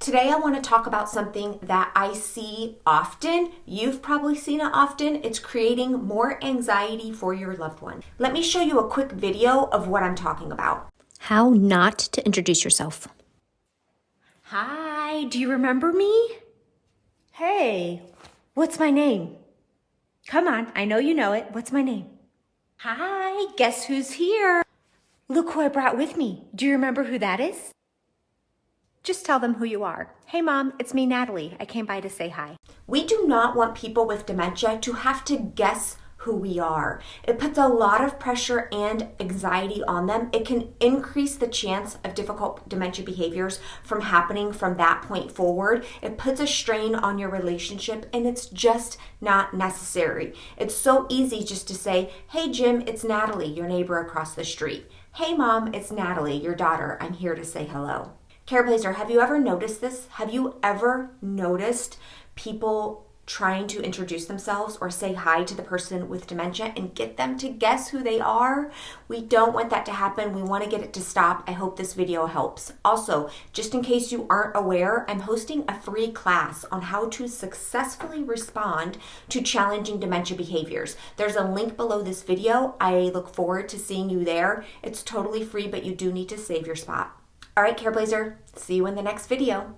today I want to talk about something that I see often. You've probably seen it often. It's creating more anxiety for your loved one. Let me show you a quick video of what I'm talking about. How not to introduce yourself. Hi, do you remember me? Hey, what's my name? Come on, I know you know it. What's my name? Hi, guess who's here? Look who I brought with me. Do you remember who that is? Just tell them who you are. Hey Mom, it's me, Natalie. I came by to say hi. We do not want people with dementia to have to guess who we are. It puts a lot of pressure and anxiety on them. It can increase the chance of difficult dementia behaviors from happening from that point forward. It puts a strain on your relationship, and it's just not necessary. It's so easy just to say, hey Jim, it's Natalie, your neighbor across the street. Hey Mom, it's Natalie, your daughter. I'm here to say hello. Careblazer, have you ever noticed this? Have you ever noticed people trying to introduce themselves or say hi to the person with dementia and get them to guess who they are? We don't want that to happen. We want to get it to stop. I hope this video helps. Also, just in case you aren't aware, I'm hosting a free class on how to successfully respond to challenging dementia behaviors. There's a link below this video. I look forward to seeing you there. It's totally free, but you do need to save your spot. All right, Careblazer, see you in the next video.